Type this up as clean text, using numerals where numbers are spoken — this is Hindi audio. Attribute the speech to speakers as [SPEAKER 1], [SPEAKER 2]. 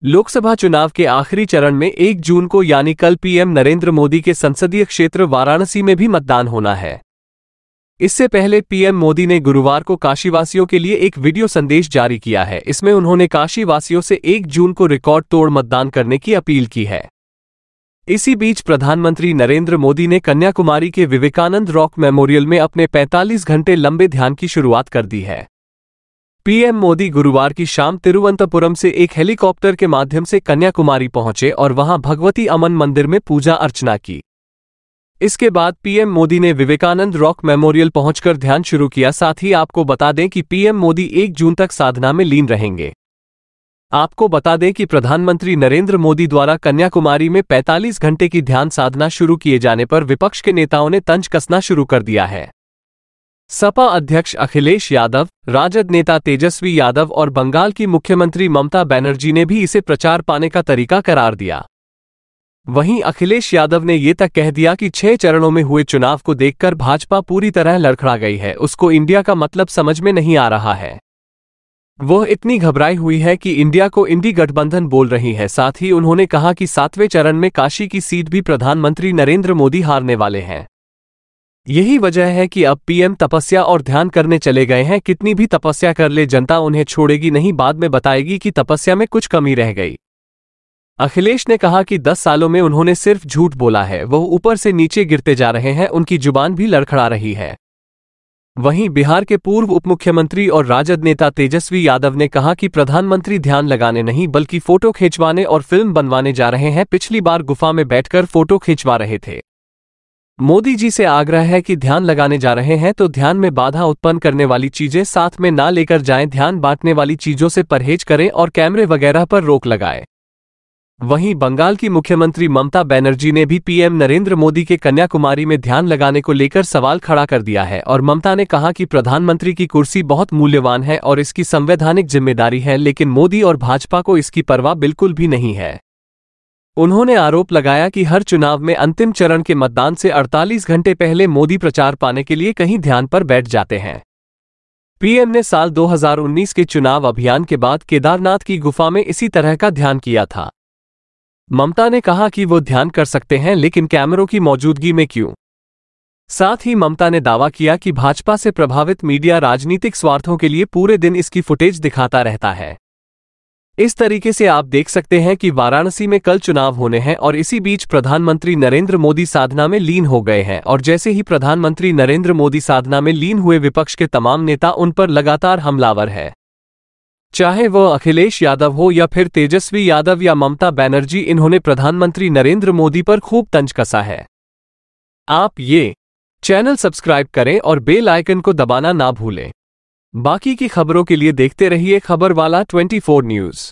[SPEAKER 1] लोकसभा चुनाव के आखिरी चरण में 1 जून को यानी कल पीएम नरेंद्र मोदी के संसदीय क्षेत्र वाराणसी में भी मतदान होना है। इससे पहले पीएम मोदी ने गुरुवार को काशीवासियों के लिए एक वीडियो संदेश जारी किया है। इसमें उन्होंने काशीवासियों से 1 जून को रिकॉर्ड तोड़ मतदान करने की अपील की है। इसी बीच प्रधानमंत्री नरेंद्र मोदी ने कन्याकुमारी के विवेकानंद रॉक मेमोरियल में अपने 45 घंटे लंबे ध्यान की शुरुआत कर दी है। पीएम मोदी गुरुवार की शाम तिरुवनंतपुरम से एक हेलीकॉप्टर के माध्यम से कन्याकुमारी पहुंचे और वहां भगवती अमन मंदिर में पूजा अर्चना की। इसके बाद पीएम मोदी ने विवेकानंद रॉक मेमोरियल पहुंचकर ध्यान शुरू किया। साथ ही आपको बता दें कि पीएम मोदी 1 जून तक साधना में लीन रहेंगे। आपको बता दें कि प्रधानमंत्री नरेंद्र मोदी द्वारा कन्याकुमारी में 45 घंटे की ध्यान साधना शुरू किए जाने पर विपक्ष के नेताओं ने तंज कसना शुरू कर दिया है। सपा अध्यक्ष अखिलेश यादव, राजद नेता तेजस्वी यादव और बंगाल की मुख्यमंत्री ममता बनर्जी ने भी इसे प्रचार पाने का तरीका करार दिया। वहीं अखिलेश यादव ने ये तक कह दिया कि 6 चरणों में हुए चुनाव को देखकर भाजपा पूरी तरह लड़खड़ा गई है, उसको इंडिया का मतलब समझ में नहीं आ रहा है। वह इतनी घबराई हुई है कि इंडिया को इंडी गठबंधन बोल रही है। साथ ही उन्होंने कहा कि 7वें चरण में काशी की सीट भी प्रधानमंत्री नरेंद्र मोदी हारने वाले हैं। यही वजह है कि अब पीएम तपस्या और ध्यान करने चले गए हैं। कितनी भी तपस्या कर ले, जनता उन्हें छोड़ेगी नहीं, बाद में बताएगी कि तपस्या में कुछ कमी रह गई। अखिलेश ने कहा कि 10 सालों में उन्होंने सिर्फ झूठ बोला है, वह ऊपर से नीचे गिरते जा रहे हैं, उनकी जुबान भी लड़खड़ा रही है। वहीं बिहार के पूर्व उपमुख्यमंत्री और राजद नेता तेजस्वी यादव ने कहा कि प्रधानमंत्री ध्यान लगाने नहीं बल्कि फोटो खिंचवाने और फिल्म बनवाने जा रहे हैं। पिछली बार गुफा में बैठकर फोटो खिंचवा रहे थे। मोदी जी से आग्रह है कि ध्यान लगाने जा रहे हैं तो ध्यान में बाधा उत्पन्न करने वाली चीजें साथ में ना लेकर जाएं, ध्यान बांटने वाली चीजों से परहेज करें और कैमरे वगैरह पर रोक लगाएं। वहीं बंगाल की मुख्यमंत्री ममता बनर्जी ने भी पीएम नरेंद्र मोदी के कन्याकुमारी में ध्यान लगाने को लेकर सवाल खड़ा कर दिया है और ममता ने कहा कि प्रधानमंत्री की कुर्सी बहुत मूल्यवान है और इसकी संवैधानिक जिम्मेदारी है, लेकिन मोदी और भाजपा को इसकी परवाह बिल्कुल भी नहीं है। उन्होंने आरोप लगाया कि हर चुनाव में अंतिम चरण के मतदान से 48 घंटे पहले मोदी प्रचार पाने के लिए कहीं ध्यान पर बैठ जाते हैं। पीएम ने साल 2019 के चुनाव अभियान के बाद केदारनाथ की गुफा में इसी तरह का ध्यान किया था। ममता ने कहा कि वो ध्यान कर सकते हैं, लेकिन कैमरों की मौजूदगी में क्यों। साथ ही ममता ने दावा किया कि भाजपा से प्रभावित मीडिया राजनीतिक स्वार्थों के लिए पूरे दिन इसकी फुटेज दिखाता रहता है। इस तरीके से आप देख सकते हैं कि वाराणसी में कल चुनाव होने हैं और इसी बीच प्रधानमंत्री नरेंद्र मोदी साधना में लीन हो गए हैं और जैसे ही प्रधानमंत्री नरेंद्र मोदी साधना में लीन हुए, विपक्ष के तमाम नेता उन पर लगातार हमलावर है। चाहे वह अखिलेश यादव हो या फिर तेजस्वी यादव या ममता बनर्जी, इन्होंने प्रधानमंत्री नरेंद्र मोदी पर खूब तंज कसा है। आप ये चैनल सब्सक्राइब करें और बेल आइकन को दबाना ना भूलें। बाकी की खबरों के लिए देखते रहिए खबरवाला 24 न्यूज़।